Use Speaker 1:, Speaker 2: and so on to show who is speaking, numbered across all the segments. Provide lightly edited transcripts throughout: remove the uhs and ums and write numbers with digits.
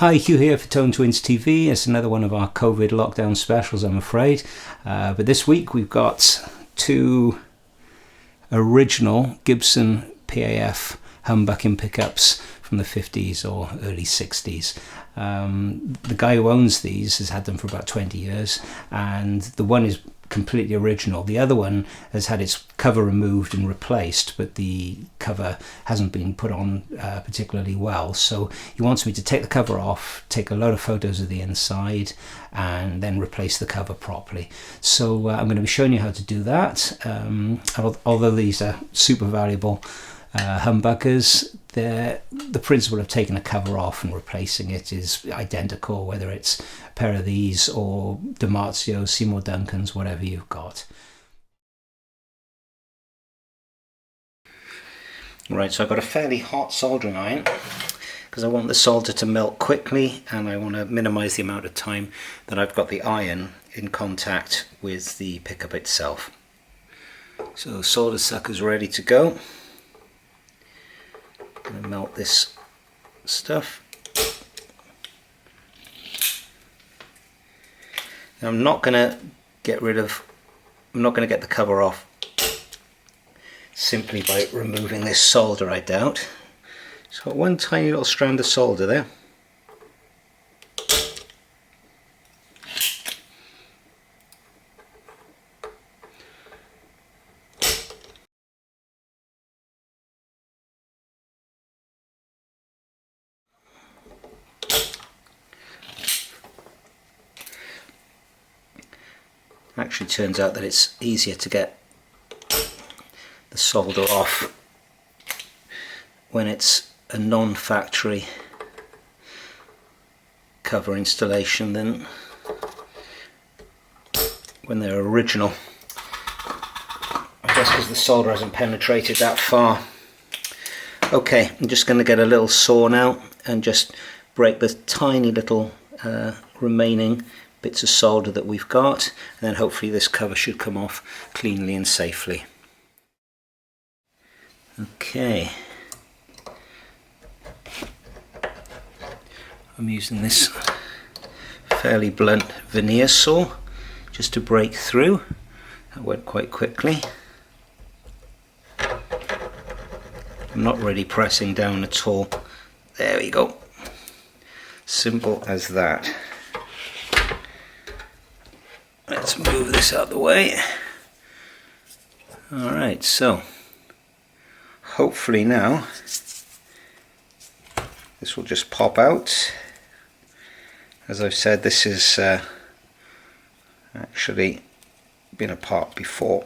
Speaker 1: Hi, Hugh here for ToneTwinning TV. It's another one of our COVID lockdown specials, I'm afraid. But this week we've got two original Gibson PAF humbucking pickups from the 50s or early 60s. The guy who owns these has had them for about 20 years, and the one is completely original. The other one has had its cover removed and replaced, but the cover hasn't been put on particularly well. So he wants me to take the cover off, take a load of photos of the inside, and then replace the cover properly. So I'm going to be showing you how to do that. Although these are super valuable humbuckers, the principle of taking a cover off and replacing it is identical, whether it's a pair of these or DiMarzio's, Seymour Duncan's, whatever you've got. Right, so I've got a fairly hot soldering iron because I want the solder to melt quickly, and I want to minimize the amount of time that I've got the iron in contact with the pickup itself. So solder sucker's ready to go. I'm going to melt this stuff. Now I'm not going to get the cover off simply by removing this solder, I doubt. So one tiny little strand of solder there. Actually turns out that it's easier to get the solder off when it's a non-factory cover installation than when they're original. I guess because the solder hasn't penetrated that far. Okay, I'm just going to get a little saw now and just break the tiny little remaining bits of solder that we've got, and then hopefully this cover should come off cleanly and safely. Okay, I'm using this fairly blunt veneer saw just to break through. That went quite quickly. I'm not really pressing down at all. There we go. Simple as that. Let's move this out of the way. Alright, so hopefully now this will just pop out. As I've said, this has actually been apart before.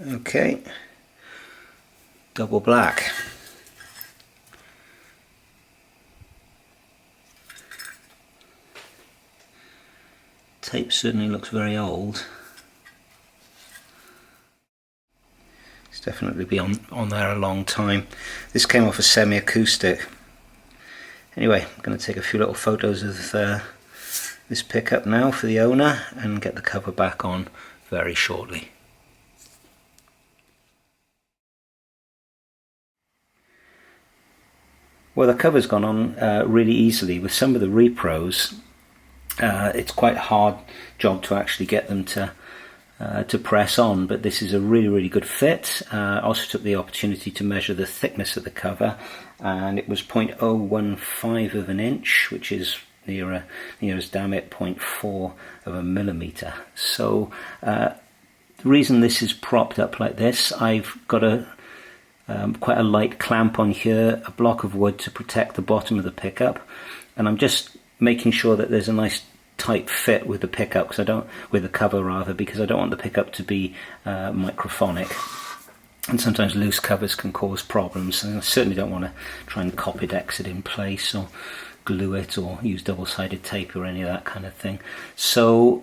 Speaker 1: Okay, double black. Tape certainly looks very old. It's definitely been on there a long time. This came off a semi-acoustic. Anyway, I'm going to take a few little photos of this pickup now for the owner and get the cover back on very shortly. Well, the cover's gone on really easily. With some of the repros, it's quite a hard job to actually get them to press on, but this is a really good fit. I also took the opportunity to measure the thickness of the cover, and it was 0.015 of an inch, which is near as damn it 0.4 of a millimeter. So the reason this is propped up like this, I've got quite a light clamp on here, a block of wood to protect the bottom of the pickup, and I'm just making sure that there's a nice tight fit with the pickup, with the cover rather, because I don't want the pickup to be microphonic, and sometimes loose covers can cause problems, and I certainly don't want to try and Copydex it in place or glue it or use double-sided tape or any of that kind of thing. So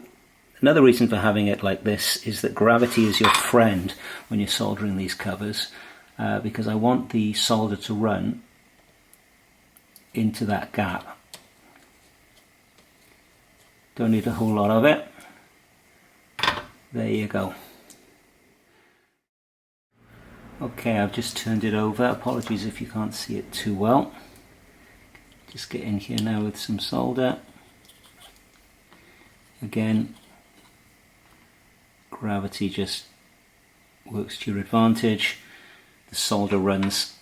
Speaker 1: another reason for having it like this is that gravity is your friend when you're soldering these covers, because I want the solder to run into that gap. Don't need a whole lot of it. There you go. Okay, I've just turned it over. Apologies if you can't see it too well. Just get in here now with some solder. Again, gravity just works to your advantage. The solder runs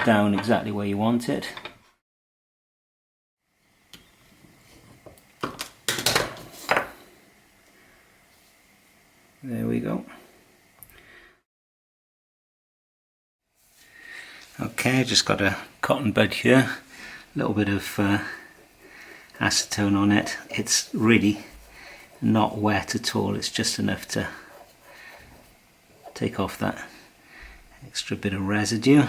Speaker 1: down exactly where you want it. There we go. Okay, just got a cotton bud here, a little bit of acetone on it. It's really not wet at all, it's just enough to take off that extra bit of residue.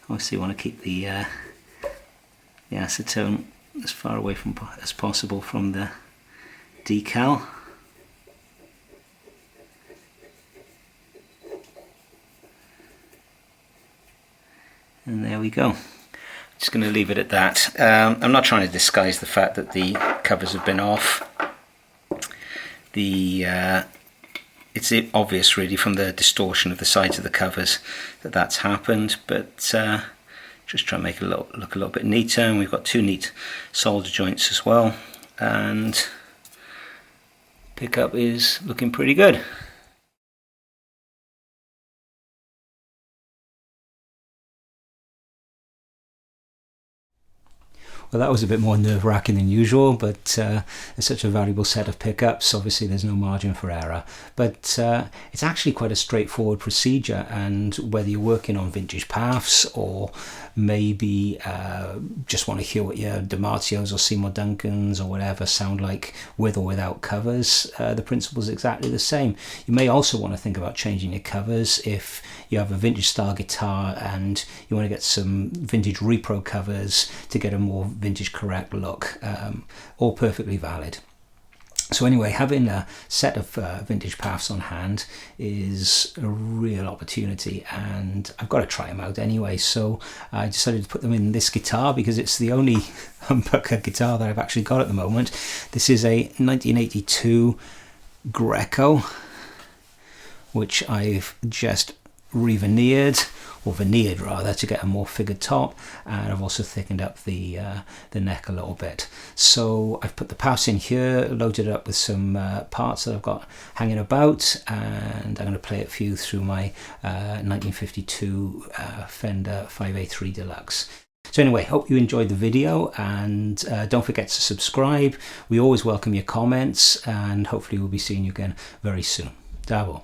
Speaker 1: Obviously you want to keep the acetone as far away from as possible from the decal. And there we go. Just going to leave it at that. I'm not trying to disguise the fact that the covers have been off. It's obvious really from the distortion of the sides of the covers that that's happened, but just try and make it look a little bit neater. And we've got two neat solder joints as well, and pickup is looking pretty good.
Speaker 2: Well, that was a bit more nerve-wracking than usual, but it's such a valuable set of pickups. Obviously there's no margin for error, but it's actually quite a straightforward procedure, and whether you're working on vintage PAFs or maybe just want to hear what your DiMarzios or Seymour Duncans or whatever sound like with or without covers, the principle is exactly the same. You may also want to think about changing your covers if you have a vintage style guitar and you want to get some vintage repro covers to get a more vintage correct look. All perfectly valid. So anyway, having a set of vintage PAFs on hand is a real opportunity, and I've got to try them out anyway, so I decided to put them in this guitar because it's the only humbucker guitar that I've actually got at the moment. This is a 1982 Greco, which I've just re-veneered, or veneered rather, to get a more figured top, and I've also thickened up the neck a little bit. So I've put the PAFs in here, loaded it up with some parts that I've got hanging about, and I'm going to play it for you through my 1952 Fender 5A3 Deluxe. So anyway, hope you enjoyed the video, and don't forget to subscribe. We always welcome your comments, and hopefully we'll be seeing you again very soon. Dabo.